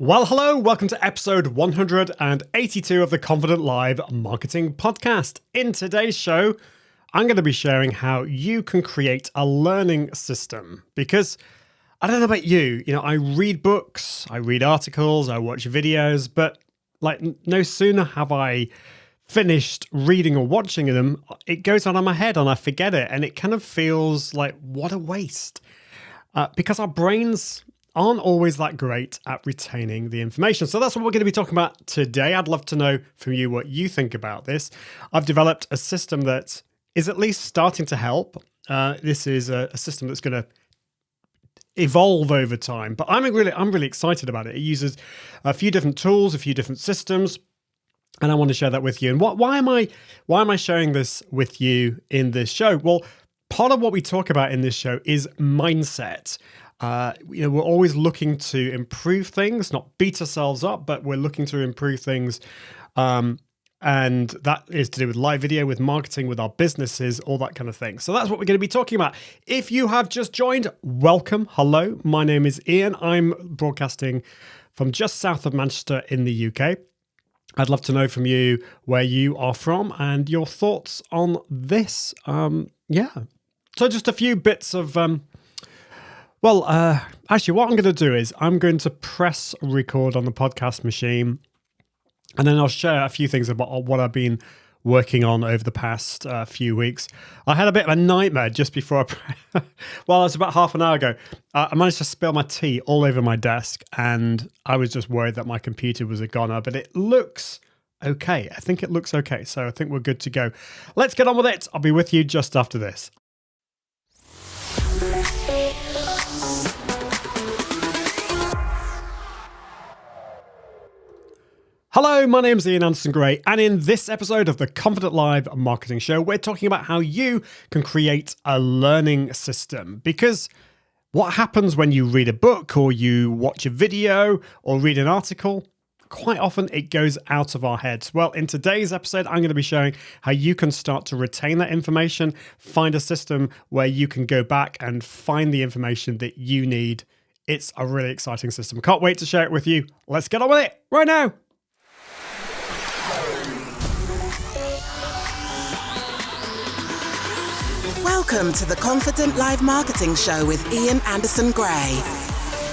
Well, hello, welcome to episode 182 of the Confident Live Marketing Podcast. In today's show, I'm going to be sharing how you can create a learning system because I don't know about you, I read books, I read articles, I watch videos, but no sooner have I finished reading or watching them, it goes on in my head and I forget it. And it kind of feels like, what a waste. Because our brains aren't always that great at retaining the information. So that's what we're going to be talking about today. I'd love to know from you what you think about this. I've developed a system that is at least starting to help. This is a system that's going to evolve over time, but I'm really excited about it. It uses a few different tools, a few different systems, and I want to share that with you. And why am I sharing this with you in this show? Well, part of what we talk about in this show is mindset. We're always looking to improve things, not beat ourselves up, but we're looking to improve things. And that is to do with live video, with marketing, with our businesses, all that kind of thing. So that's what we're going to be talking about. If you have just joined, welcome. Hello, my name is Ian. I'm broadcasting from just south of Manchester in the UK. I'd love to know from you where you are from and your thoughts on this. So just a few bits of... Actually, what I'm going to do is I'm going to press record on the podcast machine, and then I'll share a few things about what I've been working on over the past few weeks. I had a bit of a nightmare just before it was about half an hour ago. I managed to spill my tea all over my desk, and I was just worried that my computer was a goner, but it looks okay. I think it looks okay, so I think we're good to go. Let's get on with it. I'll be with you just after this. Hello, my name's Ian Anderson-Gray, and in this episode of the Confident Live Marketing Show, we're talking about how you can create a learning system. Because what happens when you read a book or you watch a video or read an article, quite often it goes out of our heads. Well, in today's episode, I'm going to be showing how you can start to retain that information, find a system where you can go back and find the information that you need. It's a really exciting system. Can't wait to share it with you. Let's get on with it right now. Welcome to the Confident Live Marketing Show with Ian Anderson-Gray.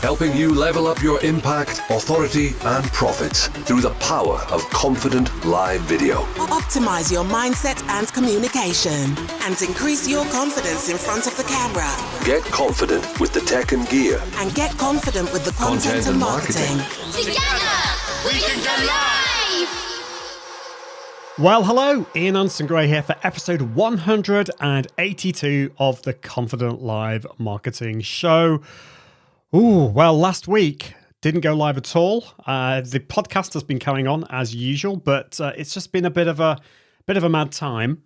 Helping you level up your impact, authority, and profits through the power of confident live video. Optimize your mindset and communication and increase your confidence in front of the camera. Get confident with the tech and gear. And get confident with the content and marketing. Together, we can go live! Well, hello, Ian Anderson-Gray here for episode 182 of the Confident Live Marketing Show. Last week didn't go live at all. The podcast has been going on as usual, but it's just been a bit of a mad time.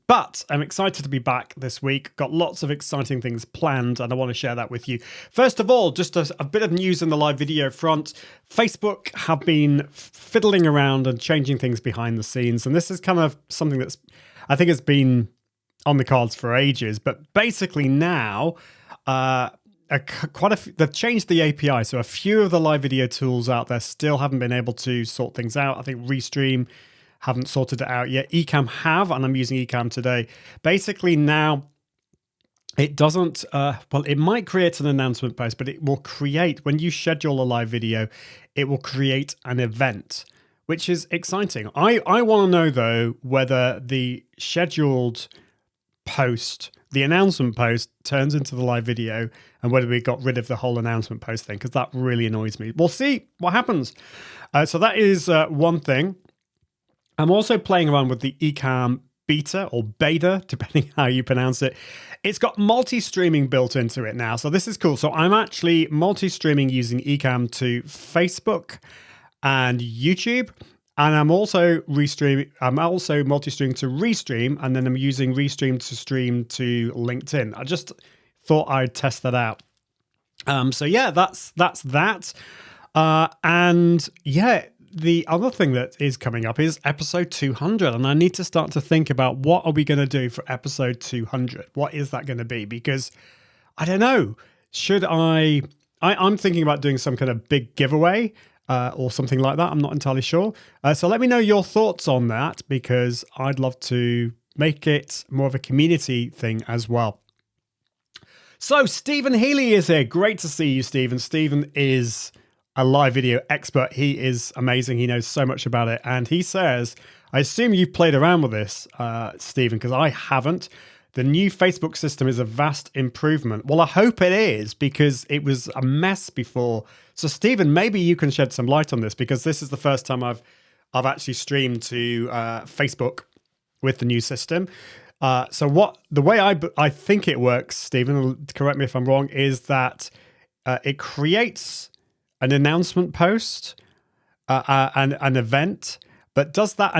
But I'm excited to be back this week. Got lots of exciting things planned, and I want to share that with you. First of all, just a bit of news in the live video front. Facebook have been fiddling around and changing things behind the scenes, and this is kind of something that's, I think, has been on the cards for ages. But basically now, they've changed the API, so a few of the live video tools out there still haven't been able to sort things out. I think Restream haven't sorted it out yet. Ecamm have, and I'm using Ecamm today. Basically now, it doesn't, it might create an announcement post, but it will create, when you schedule a live video, it will create an event, which is exciting. I want to know, though, whether the scheduled post, the announcement post, turns into the live video, and whether we got rid of the whole announcement post thing, because that really annoys me. We'll see what happens. So that is one thing. I'm also playing around with the Ecamm beta or beta, depending how you pronounce it. It's got multi-streaming built into it now, so this is cool. So I'm actually multi-streaming using Ecamm to Facebook and YouTube, and I'm also multi-streaming to Restream, and then I'm using Restream to stream to LinkedIn. I just thought I'd test that out. That's that. The other thing that is coming up is episode 200, and I need to start to think about what are we going to do for episode 200? What is that going to be? Because I don't know. Should I I'm thinking about doing some kind of big giveaway or something like that. I'm not entirely sure. So let me know your thoughts on that, because I'd love to make it more of a community thing as well. So Stephen Healy is here. Great to see you, Stephen. Stephen is a live video expert. He is amazing. He knows so much about it. And he says, I assume you've played around with this, Stephen, because I haven't. The new Facebook system is a vast improvement. Well, I hope it is, because it was a mess before. So Stephen, maybe you can shed some light on this, because this is the first time I've actually streamed to Facebook with the new system. So the way I think it works, Stephen, correct me if I'm wrong, is that it creates an announcement post and an event, but does the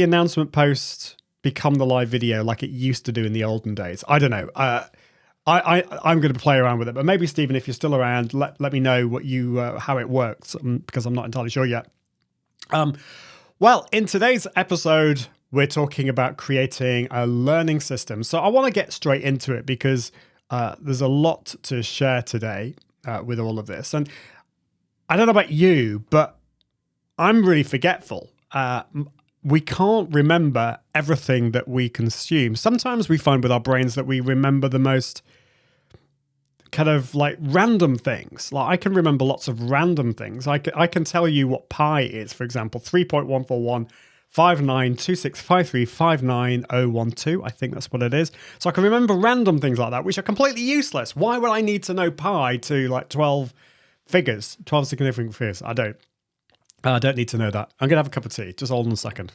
announcement post become the live video like it used to do in the olden days? I don't know. I'm going to play around with it, but maybe Stephen, if you're still around, let me know what how it works, because I'm not entirely sure yet. Well, in today's episode, we're talking about creating a learning system. So I want to get straight into it, because there's a lot to share today with all of this. And I don't know about you, but I'm really forgetful. We can't remember everything that we consume. Sometimes we find with our brains that we remember the most kind of like random things. Like I can remember lots of random things. I can tell you what pi is, for example, 3.141592653599012. I think that's what it is. So I can remember random things like that, which are completely useless. Why would I need to know pi to like 12 figures, 12 significant figures? I don't need to know that. I'm going to have a cup of tea. Just hold on a second.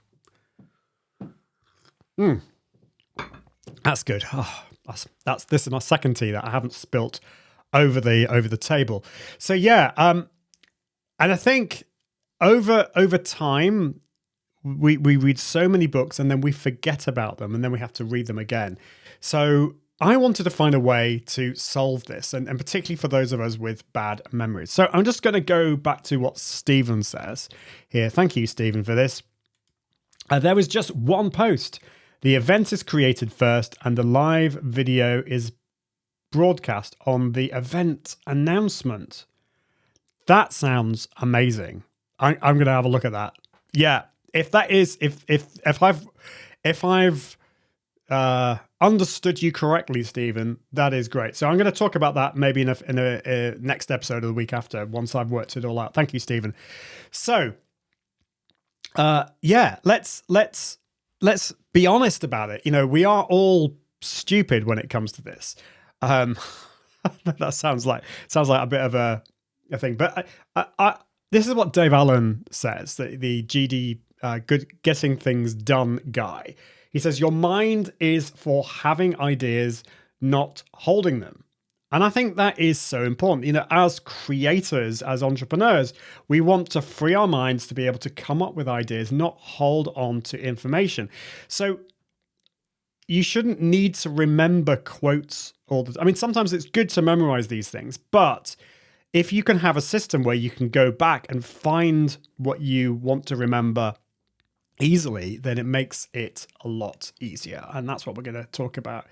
That's good. Oh, this is my second tea that I haven't spilt over the table. So yeah, and I think over time we read so many books and then we forget about them and then we have to read them again. So I wanted to find a way to solve this, and particularly for those of us with bad memories. So I'm just going to go back to what Stephen says here. Thank you, Stephen, for this. There was just one post. The event is created first, and the live video is broadcast on the event announcement. That sounds amazing. I'm going to have a look at that. Yeah, if that is if I've understood you correctly, Stephen, that is great. So I'm going to talk about that maybe in a next episode of the week after, once I've worked it all out. Thank you, Stephen. So, yeah, let's be honest about it. You know, we are all stupid when it comes to this. That sounds like a bit of a thing, but this is what Dave Allen says, the GD good getting things done guy. He says, your mind is for having ideas, not holding them. And I think that is so important. You know, as creators, as entrepreneurs, we want to free our minds to be able to come up with ideas, not hold on to information. So you shouldn't need to remember quotes all the time. I mean, sometimes it's good to memorize these things, but if you can have a system where you can go back and find what you want to remember easily, then it makes it a lot easier. And that's what we're going to talk about.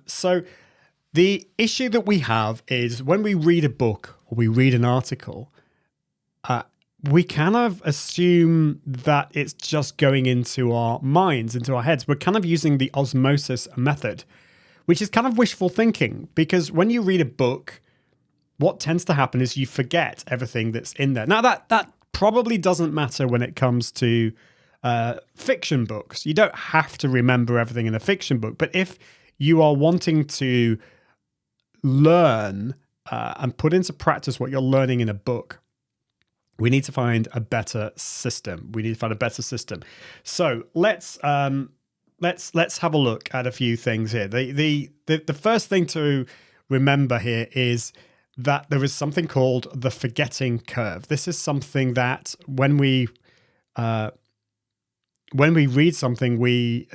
So the issue that we have is when we read a book or we read an article, we kind of assume that it's just going into our minds, into our heads. We're kind of using the osmosis method, which is kind of wishful thinking, because when you read a book, what tends to happen is you forget everything that's in there. Now, that probably doesn't matter when it comes to fiction books. You don't have to remember everything in a fiction book, but if you are wanting to learn and put into practice what you're learning in a book, we need to find a better system. So let's have a look at a few things here. The first thing to remember here is that there is something called the forgetting curve. This is something that when we read something, we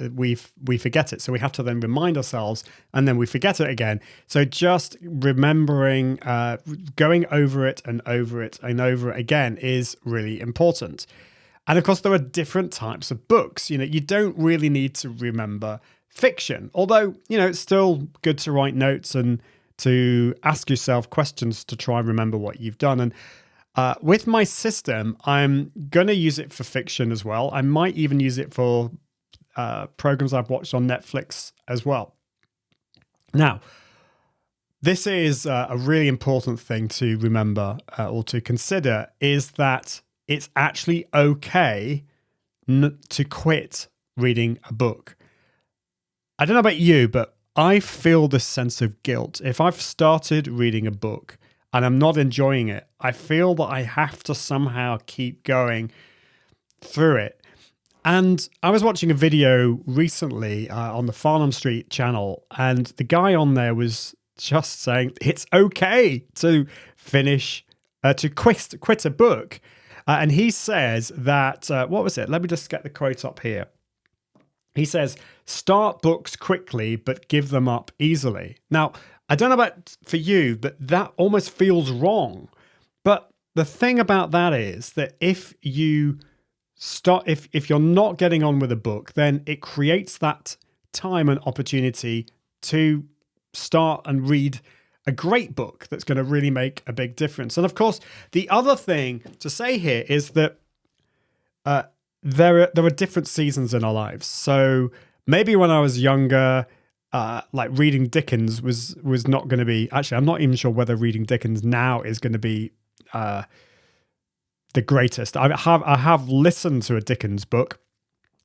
forget it. So we have to then remind ourselves, and then we forget it again. So just remembering, going over it and over it and over it again is really important. And of course, there are different types of books. You know, you don't really need to remember fiction, although, you know, it's still good to write notes and to ask yourself questions to try and remember what you've done. And with my system, I'm going to use it for fiction as well. I might even use it for programs I've watched on Netflix as well. Now, this is a really important thing to remember or to consider, is that it's actually okay to quit reading a book. I don't know about you, but I feel this sense of guilt. If I've started reading a book and I'm not enjoying it, I feel that I have to somehow keep going through it. And I was watching a video recently on the Farnham Street channel, and the guy on there was just saying it's okay to finish, to quit a book. And he says that, what was it? Let me just get the quote up here. He says, start books quickly, but give them up easily. Now, I don't know about for you, but that almost feels wrong. But the thing about that is that if you start, if you're not getting on with a book, then it creates that time and opportunity to start and read a great book that's going to really make a big difference. And of course, the other thing to say here is that there are different seasons in our lives. So maybe when I was younger, like reading Dickens was not going to be. Actually, I'm not even sure whether reading Dickens now is going to be the greatest. I have listened to a Dickens book,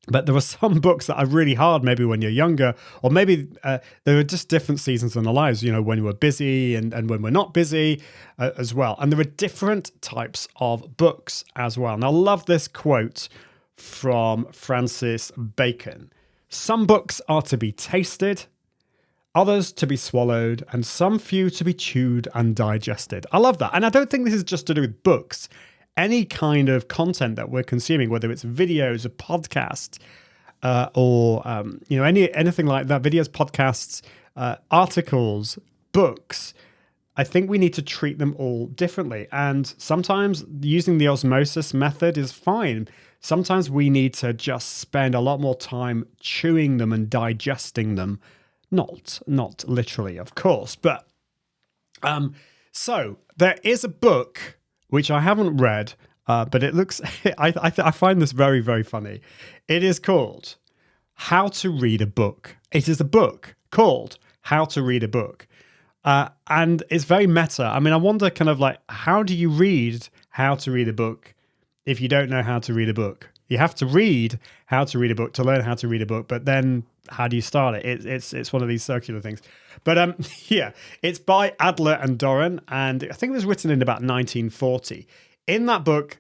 but there were some books that are really hard maybe when you're younger, or maybe there are just different seasons in our lives, you know, when we're busy and when we're not busy as well. And there are different types of books as well. And I love this quote from Francis Bacon. Some books are to be tasted, others to be swallowed, and some few to be chewed and digested. I love that. And I don't think this is just to do with books. Any kind of content that we're consuming, whether it's videos, a podcast, or you know, anything like that, videos, podcasts, articles, books, I think we need to treat them all differently. And sometimes using the osmosis method is fine. Sometimes we need to just spend a lot more time chewing them and digesting them. Not literally, of course, but so there is a book which I haven't read, but it looks, I find this very, very funny. It is called How to Read a Book. It is a book called How to Read a Book. And it's very meta. I mean, I wonder kind of like, how do you read how to read a book if you don't know how to read a book? You have to read how to read a book to learn how to read a book, but then how do you start it? It's one of these circular things. But yeah, it's by Adler and Doran, and I think it was written in about 1940. In that book,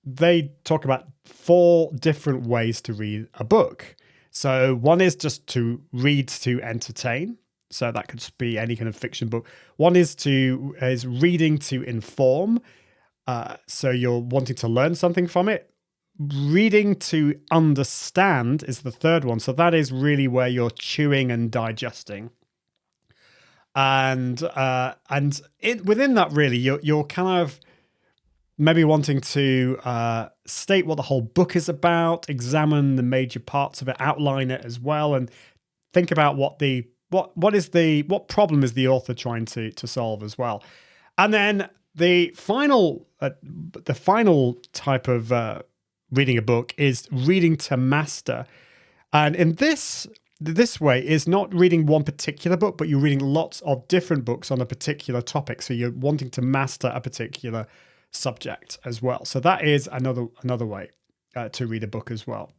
they talk about 4 different ways to read a book. So one is just to read to entertain. So that could be any kind of fiction book. One is reading to inform. So you're wanting to learn something from it. Reading to understand is the third one. So that is really where you're chewing and digesting. And within that, really, you're kind of maybe wanting to state what the whole book is about, examine the major parts of it, outline it as well, and think about what problem is the author trying to solve as well. And then the final type of reading a book is reading to master. And in this way is not reading one particular book, but you're reading lots of different books on a particular topic. So you're wanting to master a particular subject as well. So that is another way to read a book as well.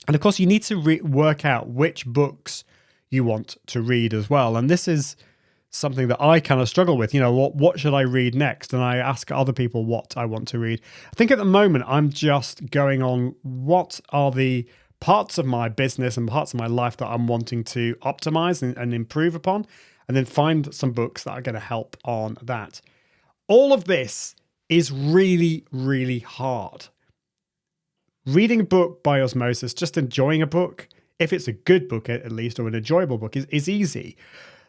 And of course, you need to work out which books you want to read as well. And this is something that I kind of struggle with. You know, what should I read next? And I ask other people what I want to read. I think at the moment I'm just going on what are the parts of my business and parts of my life that I'm wanting to optimize and improve upon, and then find some books that are going to help on that. All of this is really, really hard. Reading a book by osmosis, just enjoying a book, if it's a good book at least, or an enjoyable book, is easy.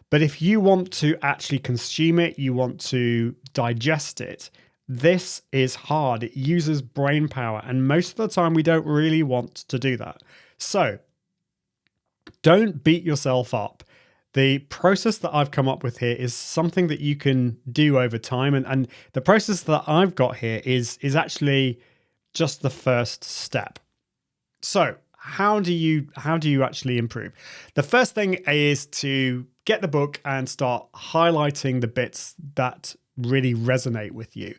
But if you want to actually consume it, you want to digest it, this is hard. It uses brain power. And most of the time, we don't really want to do that. So don't beat yourself up. the process that I've come up with here is something that you can do over time. And the process that I've got here is actually just the first step. So how do you actually improve? The first thing is to get the book and start highlighting the bits that really resonate with you.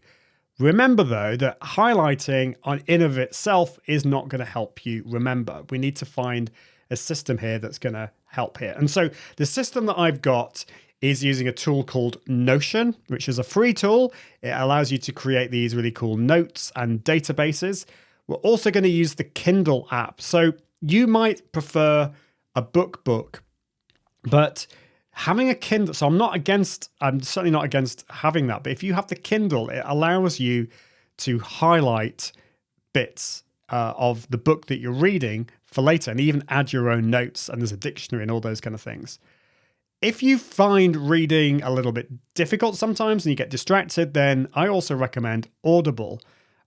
Remember, though, that highlighting in of itself is not going to help you remember. We need to find a system here that's going to help here. And so the system that I've got is using a tool called Notion, which is a free tool. It allows you to create these really cool notes and databases. We're also going to use the Kindle app. So you might prefer a book, but having a Kindle, so I'm certainly not against having that, but if you have the Kindle, it allows you to highlight bits of the book that you're reading for later and even add your own notes, and there's a dictionary and all those kind of things. If you find reading a little bit difficult sometimes and you get distracted, then I also recommend Audible,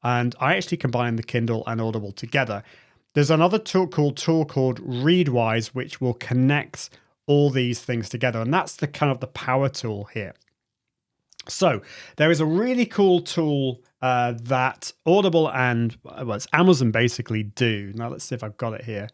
and I actually combine the Kindle and Audible together. There's another tool called Readwise, which will connect all these things together. And that's the kind of the power tool here. So there is a really cool tool that Audible and it's Amazon basically do. Now let's see if I've got it here.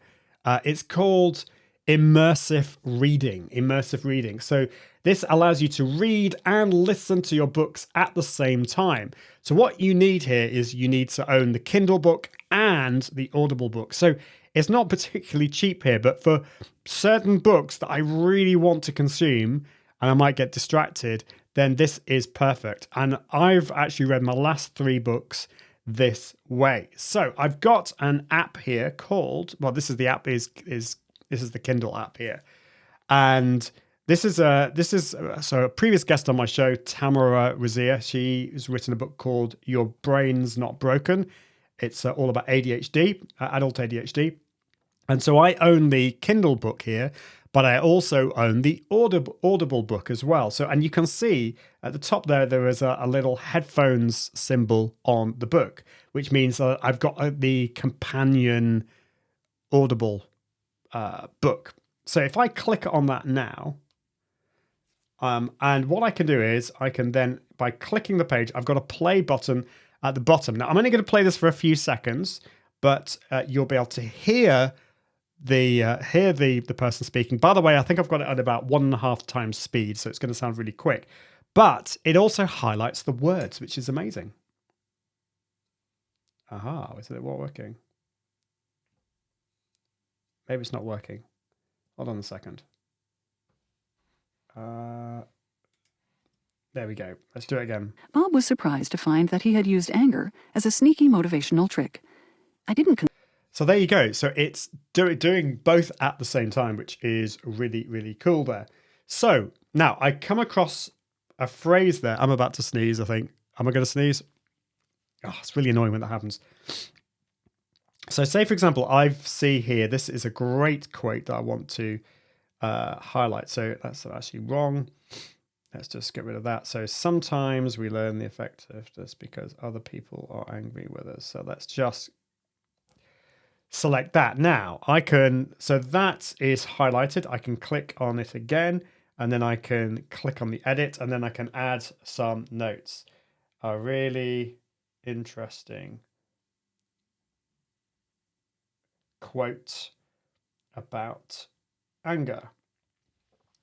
It's called immersive reading. So this allows you to read and listen to your books at the same time. So what you need here is you need to own the Kindle book and the Audible book. So it's not particularly cheap here, but for certain books that I really want to consume and I might get distracted, then this is perfect. And I've actually read my last 3 books this way. So I've got an app here called, well, this is the app this is the Kindle app here. And this is a previous guest on my show, Tamara Razia. She has written a book called Your Brain's Not Broken. It's all about ADHD, adult ADHD. And so I own the Kindle book here, but I also own the Audible book as well. So, and you can see at the top there is a little headphones symbol on the book, which means that I've got the companion Audible book. So if I click on that now, and what I can do is I can then, by clicking the page, I've got a play button at the bottom. Now I'm only going to play this for a few seconds, but you'll be able to hear the person speaking. By the way, I think I've got it at about 1.5 times speed, so it's going to sound really quick. But it also highlights the words, which is amazing. Aha, is it working? Maybe it's not working. Hold on a second. There we go. Let's do it again. Bob was surprised to find that he had used anger as a sneaky motivational trick. I didn't... So there you go. So it's doing both at the same time, which is really, really cool there. So now I come across a phrase there. I'm about to sneeze, I think. Am I going to sneeze? Oh, it's really annoying when that happens. So say, for example, I see here, this is a great quote that I want to highlight. So that's actually wrong. Let's just get rid of that. So sometimes we learn the effect of this because other people are angry with us. So let's just select that. Now so that is highlighted. I can click on it again, and then I can click on the edit, and then I can add some notes. A really interesting quote about anger.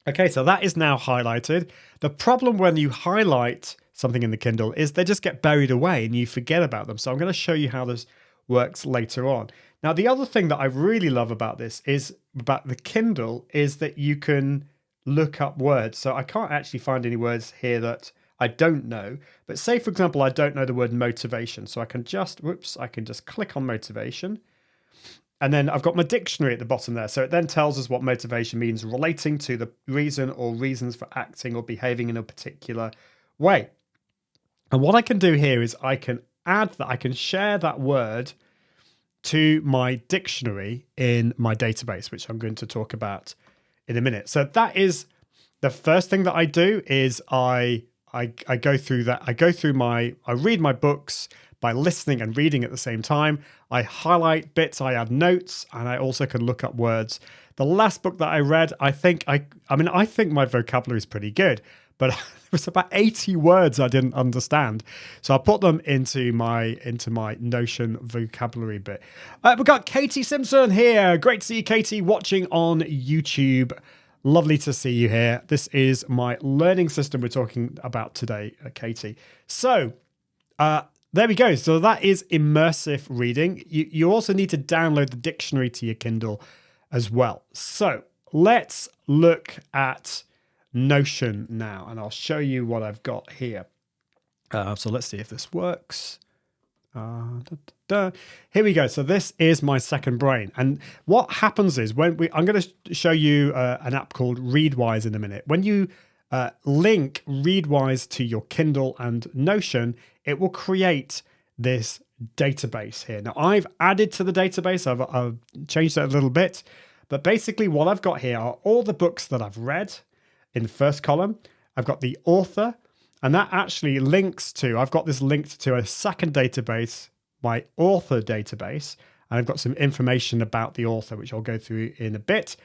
Okay, so that is now highlighted. The problem when you highlight something in the Kindle is they just get buried away and you forget about them. So I'm going to show you how this works later on. Now, the other thing that I really love about this is about the Kindle is that you can look up words. So I can't actually find any words here that I don't know. But say, for example, I don't know the word motivation. So I can just click on motivation. And then I've got my dictionary at the bottom there. So it then tells us what motivation means, relating to the reason or reasons for acting or behaving in a particular way. And what I can do here is I can add that, I can share that word to my dictionary in my database, which I'm going to talk about in a minute. So that is the first thing that I do is I go through that. I read my books by listening and reading at the same time. I highlight bits, I add notes, and I also can look up words. The last book that I read, I think my vocabulary is pretty good, but there was about 80 words I didn't understand. So I put them into my Notion vocabulary bit. We've got Katie Simpson here. Great to see you, Katie, watching on YouTube. Lovely to see you here. This is my learning system we're talking about today, Katie. So there we go. So that is immersive reading. You also need to download the dictionary to your Kindle as well. So let's look at Notion now, and I'll show you what I've got here. So let's see if this works. Here we go. So this is my second brain. And what happens is I'm going to show you an app called Readwise in a minute. When you link Readwise to your Kindle and Notion, it will create this database here. Now I've added to the database. I've changed it a little bit, but basically what I've got here are all the books that I've read in the first column. I've got the author, and that actually links to, I've got this linked to a second database, my author database, and I've got some information about the author, which I'll go through in a bit.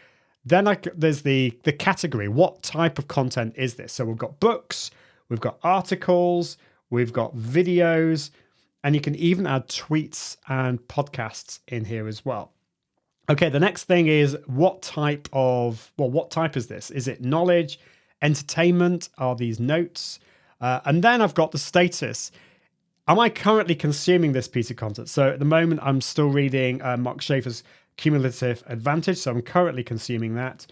Then there's the category. What type of content is this? So we've got books, we've got articles, we've got videos, and you can even add tweets and podcasts in here as well. Okay, the next thing is what type is this? Is it knowledge, entertainment? Are these notes? And then I've got the status. Am I currently consuming this piece of content? So at the moment, I'm still reading Mark Schaefer's Cumulative Advantage. So I'm currently consuming that.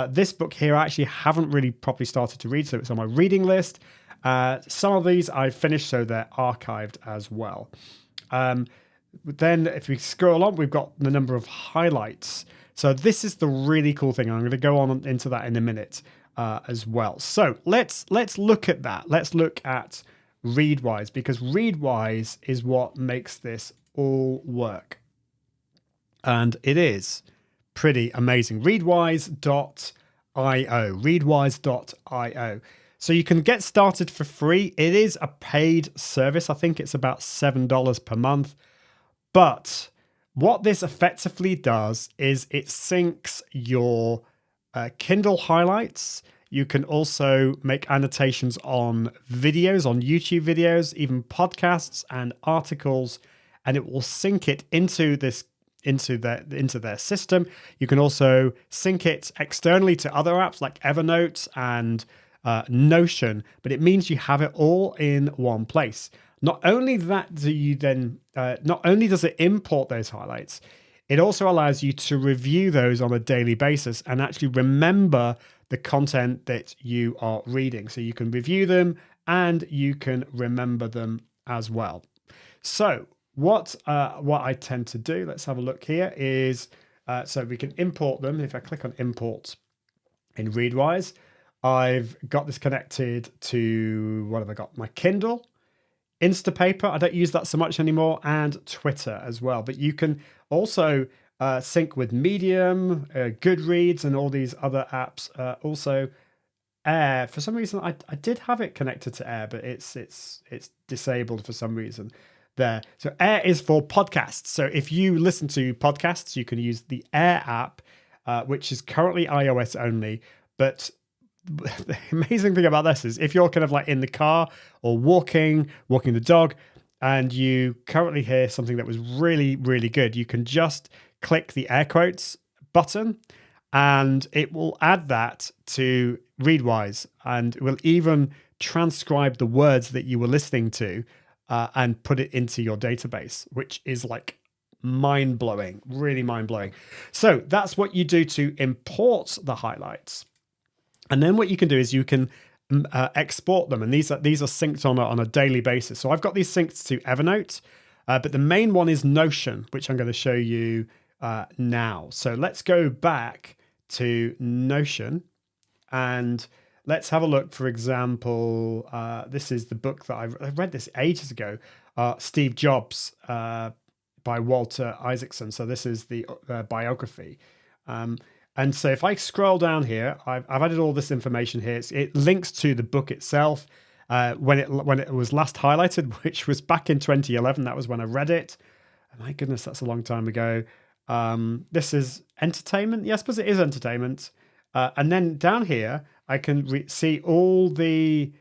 This book here, I actually haven't really properly started to read, so it's on my reading list. Some of these I've finished, so they're archived as well. Then if we scroll on, we've got the number of highlights. So this is the really cool thing. I'm going to go on into that in a minute as well. So let's look at that. Let's look at Readwise, because Readwise is what makes this all work. And it is pretty amazing. Readwise.io. Readwise.io. So you can get started for free. It is a paid service. I think it's about $7 per month. But what this effectively does is it syncs your Kindle highlights. You can also make annotations on videos, on YouTube videos, even podcasts and articles, and it will sync it into their system. You can also sync it externally to other apps like Evernote and Notion, but it means you have it all in one place. Not only does it import those highlights, it also allows you to review those on a daily basis and actually remember the content that you are reading. So you can review them and you can remember them as well. So what I tend to do, let's have a look here, is so we can import them. If I click on import in Readwise, I've got this connected to, what have I got? My Kindle, Instapaper, I don't use that so much anymore, and Twitter as well. But you can also sync with Medium, Goodreads, and all these other apps. Also, Air. For some reason, I did have it connected to Air, but it's disabled for some reason there. So Air is for podcasts. So if you listen to podcasts, you can use the Air app, which is currently iOS only. But the amazing thing about this is if you're kind of like in the car or walking the dog, and you currently hear something that was really, really good, you can just click the air quotes button and it will add that to Readwise, and it will even transcribe the words that you were listening to and put it into your database, which is like mind-blowing, really mind-blowing. So that's what you do to import the highlights. And then what you can do is you can export them, and these are synced on a daily basis. So I've got these synced to Evernote, but the main one is Notion, which I'm going to show you now. So let's go back to Notion and let's have a look. For example, this is the book that I read this ages ago, Steve Jobs by Walter Isaacson. So this is the biography. And so if I scroll down here, I've added all this information here. It links to the book itself when it was last highlighted, which was back in 2011. That was when I read it. My goodness, that's a long time ago. This is entertainment. Yes, but it is entertainment. And then down here, I can see all the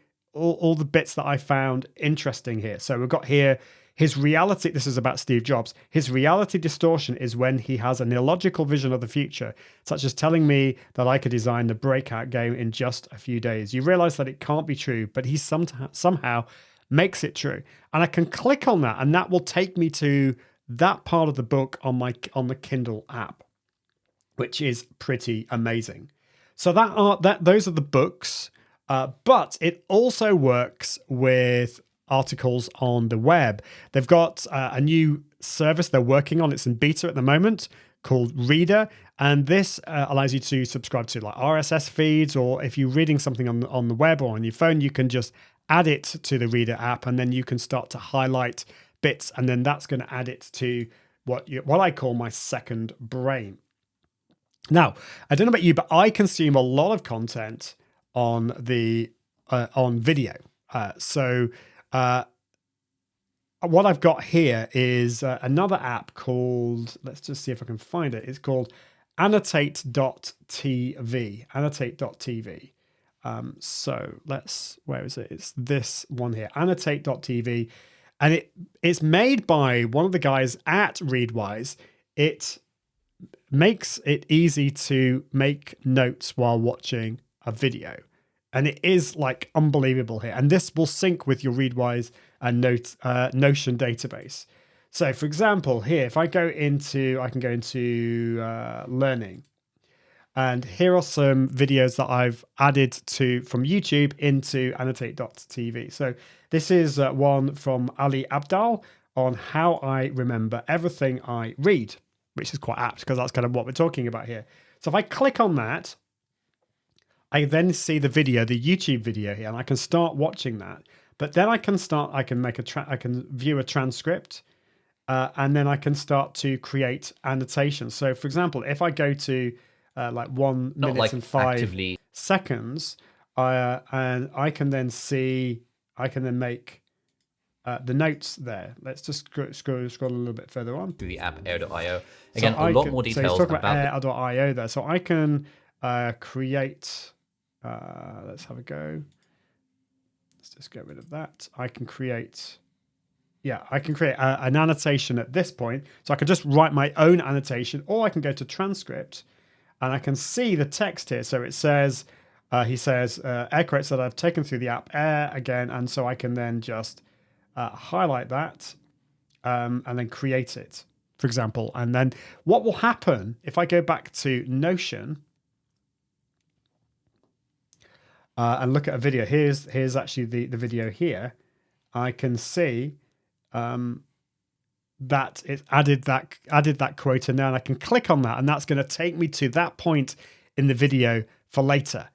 bits that I found interesting here. So we've got here his reality. This is about Steve Jobs. His reality distortion is when he has an illogical vision of the future, such as telling me that I could design the breakout game in just a few days. You realize that it can't be true, but he somehow makes it true. And I can click on that, and that will take me to that part of the book on the Kindle app, which is pretty amazing. So those are the books, but it also works with articles on the web. They've got a new service they're working on. It's in beta at the moment, called Reader, and this allows you to subscribe to like RSS feeds, or if you're reading something on the web or on your phone, you can just add it to the Reader app, and then you can start to highlight bits, and then that's going to add it to what I call my second brain. Now, I don't know about you, but I consume a lot of content on video. What I've got here is another app called, let's just see if I can find it. It's called Annotate.tv. Annotate.tv. Where is it? It's this one here, Annotate.tv. And it's made by one of the guys at Readwise. It makes it easy to make notes while watching a video. And it is like unbelievable here. And this will sync with your Readwise and Notion database. So for example, here, if I can go into learning. And here are some videos that I've added from YouTube into Annotate.tv. So this is one from Ali Abdal on how I remember everything I read, which is quite apt because that's kind of what we're talking about here. So if I click on that, I then see the video, the YouTube video here, and I can start watching that. But then I can view a transcript, and then I can start to create annotations. So for example, if I go to like 1 minute and 5 seconds, and I can then make the notes there. Let's just scroll a little bit further on. Through the app air.io. Again, a lot more details so about air.io there. So I can create, let's have a go. Let's just get rid of that. I can create an annotation at this point. So I can just write my own annotation, or I can go to transcript and I can see the text here. So it says, he says, air quotes that I've taken through the app air again. And so I can then just highlight that and then create it, for example. And then what will happen if I go back to Notion and look at a video? Here's actually the video here. I can see that it added that quote in there, and I can click on that, and that's going to take me to that point in the video for later.